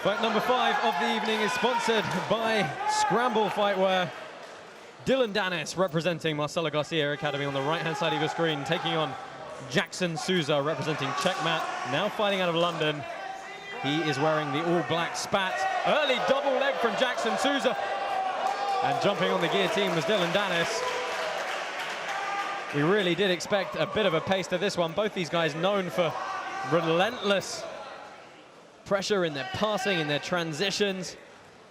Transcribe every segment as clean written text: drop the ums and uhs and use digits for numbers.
Fight number 5 of the evening is sponsored by Scramble Fightwear. Dillon Danis representing Marcelo Garcia Academy on the right-hand side of your screen, taking on Jackson Sousa representing Checkmat, now fighting out of London. He is wearing the all-black spat. Early double leg from Jackson Sousa. And jumping on the guillotine was Dillon Danis. We really did expect a bit of a pace to this one. Both these guys known for relentless pressure in their passing, in their transitions.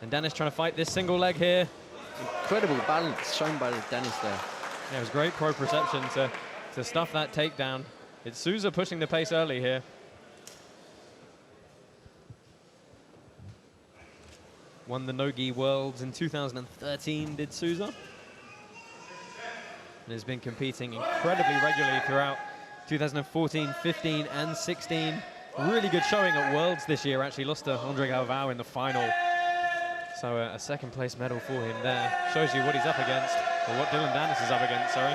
And Danis trying to fight this single leg here. Incredible balance shown by Danis there. Yeah, it was great proprioception to stuff that takedown. It's Souza pushing the pace early here. Won the No-Gi Worlds in 2013, did Souza. And has been competing incredibly regularly throughout 2014, 15, and 16. Really good showing at Worlds this year. Actually lost to Andre Galvao in the final. So a second place medal for him there. Shows you what he's up against, or what Dillon Danis is up against, sorry.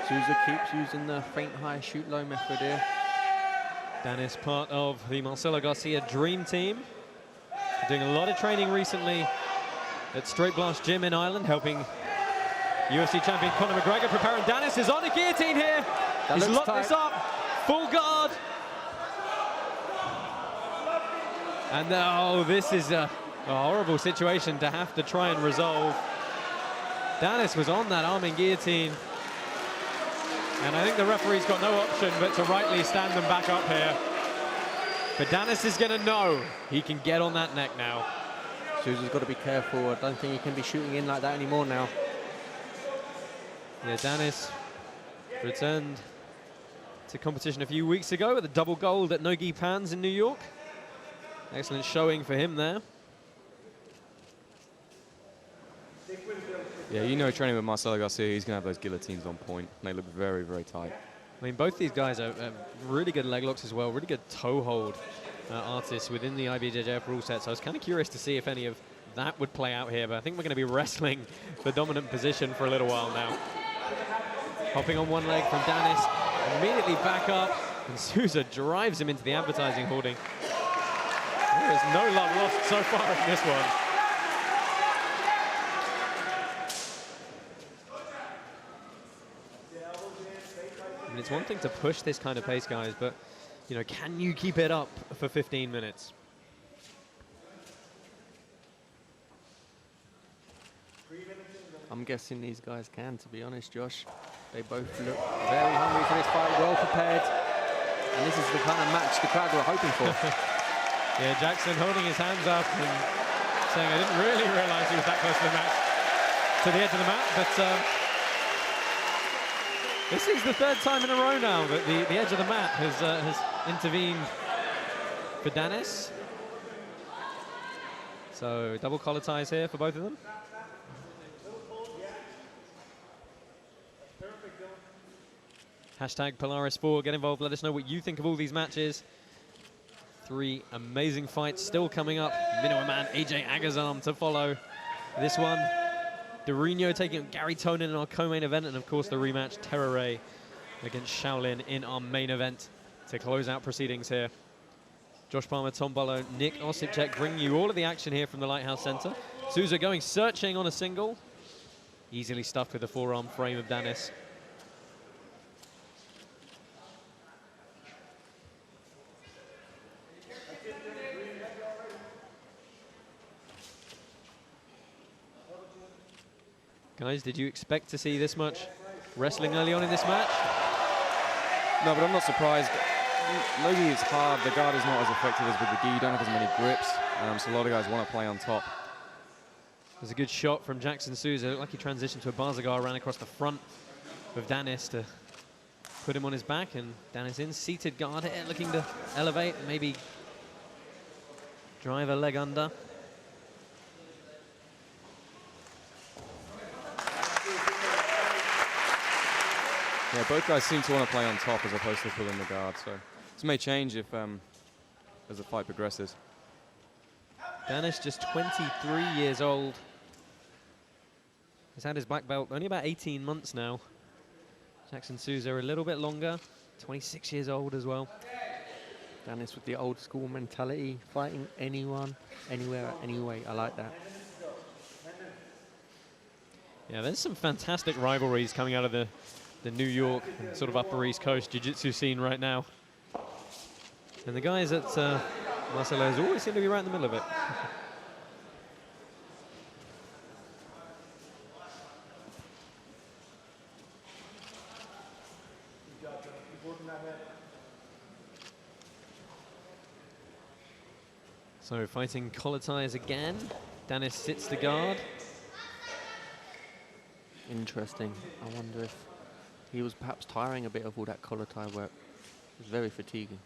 Souza keeps using the feint high, shoot low method here. Danis, part of the Marcelo Garcia Dream Team. Doing a lot of training recently at Straight Blast Gym in Ireland, helping UFC champion Conor McGregor prepare. And Danis is on a guillotine here. He's locked this up, full guard. And oh, this is a horrible situation to have to try and resolve. Danis was on that arming guillotine. And I think the referee's got no option but to rightly stand them back up here. But Danis is going to know he can get on that neck now. Souza's got to be careful. I don't think he can be shooting in like that anymore now. Yeah, Danis returned to competition a few weeks ago with a double gold at No-Gi Pans in New York. Excellent showing for him there. Yeah, you know, training with Marcelo Garcia, he's going to have those guillotines on point. They look very, very tight. I mean, both these guys are really good leg locks as well, really good toe hold artists within the IBJJF rule set. So I was kind of curious to see if any of that would play out here, but I think we're going to be wrestling the dominant position for a little while now. Hopping on one leg from Danis, immediately back up, and Souza drives him into the advertising hoarding. There is no love lost so far in this one. I mean, it's one thing to push this kind of pace, guys, but, you know, can you keep it up for 15 minutes? I'm guessing these guys can, to be honest, Josh. They both look very hungry for this fight, well prepared. And this is the kind of match the crowd were hoping for. Yeah, Jackson holding his hands up and saying, I didn't really realize he was that close to the match, to the edge of the mat, but this is the third time in a row now that the edge of the mat has intervened for Danis. So double collar ties here for both of them. Hashtag Polaris4, get involved, let us know what you think of all these matches. 3 amazing fights still coming up. Minnow man AJ Agazarm to follow this one. Dorino taking on Gary Tonin in our co-main event, and of course the rematch Terrore against Shaolin in our main event to close out proceedings here. Josh Palmer, Tom Bollo, Nick Osipchek bringing you all of the action here from the Lighthouse Center. Souza going searching on a single. Easily stuffed with the forearm frame of Danis. Guys, did you expect to see this much wrestling early on in this match? No, but I'm not surprised. No-Gi is hard. The guard is not as effective as with the gi. You don't have as many grips. So a lot of guys want to play on top. There's a good shot from Jackson Sousa. Looked like he transitioned to a Barzagar, ran across the front of Danis to put him on his back. And Danis in seated guard here, looking to elevate, maybe drive a leg under. Yeah, both guys seem to want to play on top as opposed to pulling the guard. So this may change if as the fight progresses. Danis, just 23 years old. He's had his black belt only about 18 months now. Jackson Sousa a little bit longer, 26 years old as well. Danis with the old school mentality, fighting anyone, anywhere, any way. I like that. Yeah, there's some fantastic rivalries coming out of the New York and sort of Upper East Coast jiu-jitsu scene right now. And the guys at Marcelo's always seem to be right in the middle of it. So fighting collar ties again. Danis sits to guard. Interesting. I wonder if he was perhaps tiring a bit of all that collar tie work. It was very fatiguing.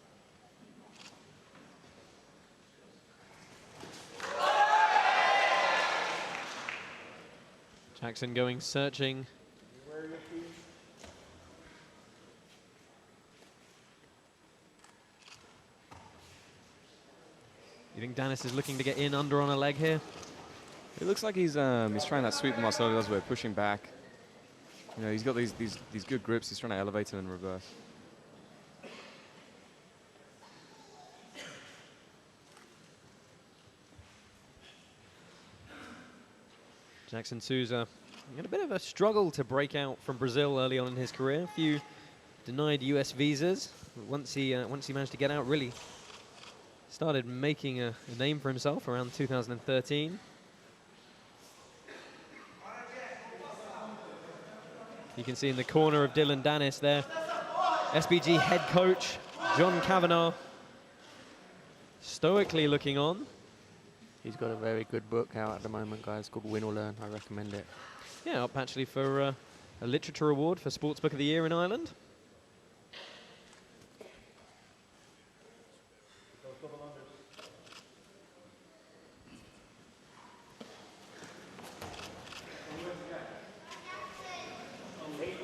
Jackson going searching. You think Danis is looking to get in under on a leg here? It looks like he's trying that sweep that Marcelo does where pushing back. You know, he's got these good grips. He's trying to elevate it in reverse. Jackson Sousa had a bit of a struggle to break out from Brazil early on in his career. A few denied US visas. Once he managed to get out, really started making a name for himself around 2013. You can see in the corner of Dillon Danis there, SBG head coach John Kavanagh stoically looking on. He's got a very good book out at the moment, guys, called Win or Learn. I recommend it. Yeah, up actually for a literature award for Sports Book of the Year in Ireland.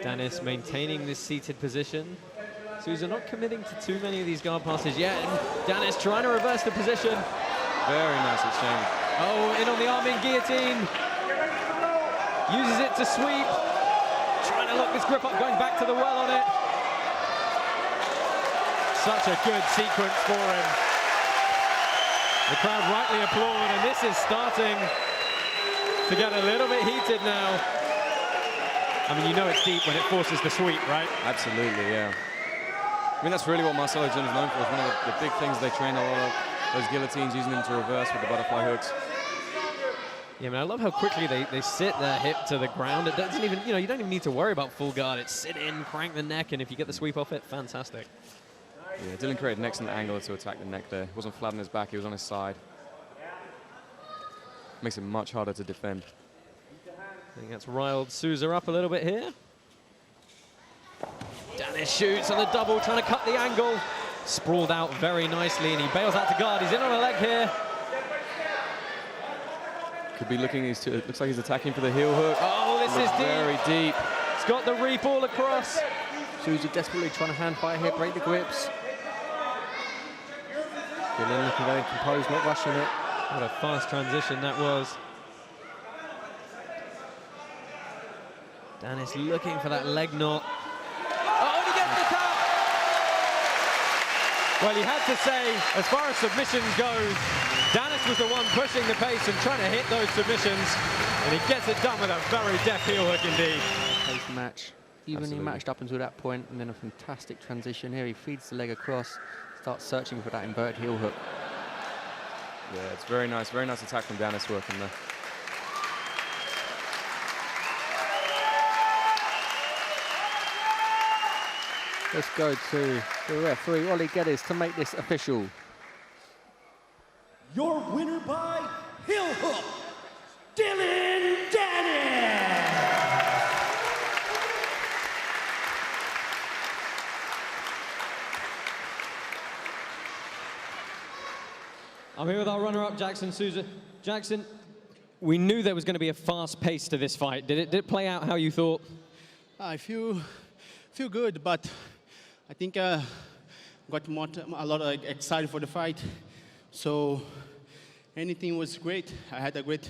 Danis maintaining this seated position. Souza not committing to too many of these guard passes yet, and Danis trying to reverse the position. Very nice exchange. Oh, in on the arm in guillotine. Uses it to sweep. Trying to lock this grip up, going back to the well on it. Such a good sequence for him. The crowd rightly applaud, and this is starting to get a little bit heated now. I mean, you know it's deep when it forces the sweep, right? Absolutely, yeah. I mean, that's really what Marcelo Gym is known for. It's one of the big things they train a lot of. Those guillotines, using them to reverse with the butterfly hooks. Yeah, man, I love how quickly they sit their hip to the ground. It doesn't even, you don't even need to worry about full guard. It's sit in, crank the neck, and if you get the sweep off it, fantastic. Yeah, Dillon created an excellent angle to attack the neck there. He wasn't flat on his back, he was on his side. Makes it much harder to defend. I think that's riled Souza up a little bit here. Danis shoots on the double, trying to cut the angle. Sprawled out very nicely, and he bails out to guard. He's in on a leg here. Could be looking, it looks like he's attacking for the heel hook. Oh, this is deep. Very deep. He's got the reap all across. Souza desperately trying to hand fight here, break the grips. Dillon looking very composed, not rushing it. What a fast transition that was. Danis looking for that leg knot. Oh, and he gets the tap! Well, you had to say, as far as submissions go, Danis was the one pushing the pace and trying to hit those submissions, and he gets it done with a very deft heel hook indeed. Pace match, evenly matched up until that point, and then a fantastic transition here. He feeds the leg across, starts searching for that inverted heel hook. Yeah, it's very nice attack from Danis working there. Let's go to the referee, Ollie Geddes, to make this official. Your winner by heel hook, Dillon Danis. I'm here with our runner-up, Jackson Sousa. Jackson, we knew there was going to be a fast pace to this fight. Did it play out how you thought? I feel good, but I think got a lot of excited for the fight. So anything was great. I had a great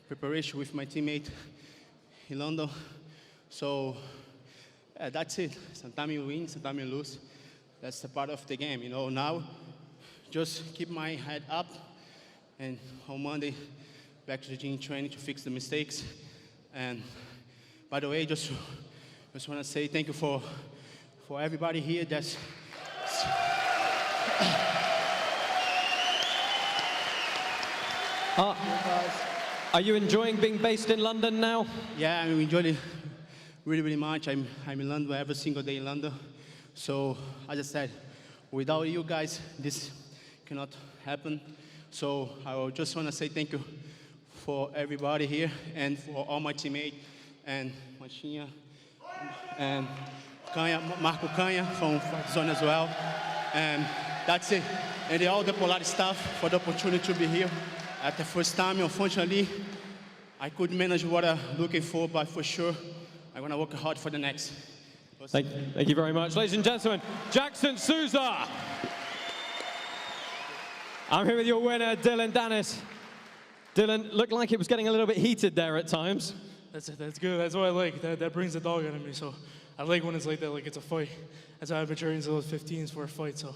preparation with my teammate in London. So that's it. Sometimes you win, sometimes you lose. That's a part of the game. Now just keep my head up, and on Monday, back to the gym training to fix the mistakes. And by the way, just want to say thank you for everybody here that's Are you enjoying being based in London now? Yeah, I enjoy it really, really much. I'm in London every single day in London. So as I said, without you guys, this cannot happen. So I just want to say thank you for everybody here and for all my teammates and Machinha and Marco Canha from Zone as well. And that's it. And all the Polaris staff for the opportunity to be here at the first time. Unfortunately, I couldn't manage what I'm looking for, but for sure, I'm going to work hard for the next. Thank you very much. Ladies and gentlemen, Jackson Sousa. I'm here with your winner, Dillon Danis. Dillon, looked like it was getting a little bit heated there at times. That's good. That's what I like. That brings the dog out of me. So I like when it's like that, like it's a fight. That's why I've been training since I was 15 for a fight. So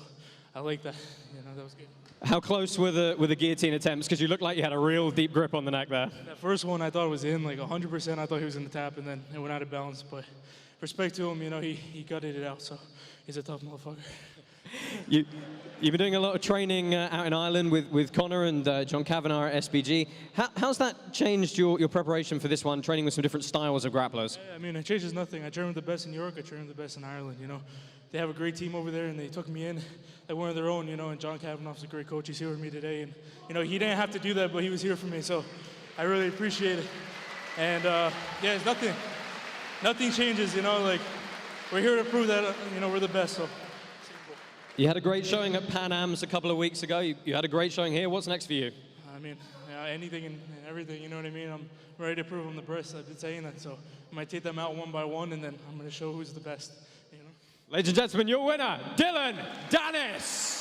I like that. You know, that was good. How close were the guillotine attempts? Because you looked like you had a real deep grip on the neck there. That first one I thought was in, like 100%. I thought he was in the tap, and then it went out of balance. But respect to him, you know, he gutted it out. So he's a tough motherfucker. You've been doing a lot of training out in Ireland with Conor and John Kavanagh at SBG. How's that changed your preparation for this one, training with some different styles of grapplers? I mean, it changes nothing. I train with the best in New York. I train with the best in Ireland, you know. They have a great team over there, and they took me in like one of their own, you know, and John Kavanagh's a great coach. He's here with me today, and, you know, he didn't have to do that, but he was here for me, so I really appreciate it. And, yeah, it's nothing changes, you know, like, we're here to prove that, you know, we're the best, so. You had a great showing at Pan Am's a couple of weeks ago. You had a great showing here. What's next for you? I mean, anything and everything, you know what I mean? I'm ready to prove I'm the best. I've been saying that, so I might take them out one by one, and then I'm going to show who's the best, you know? Ladies and gentlemen, your winner, Dillon Danis.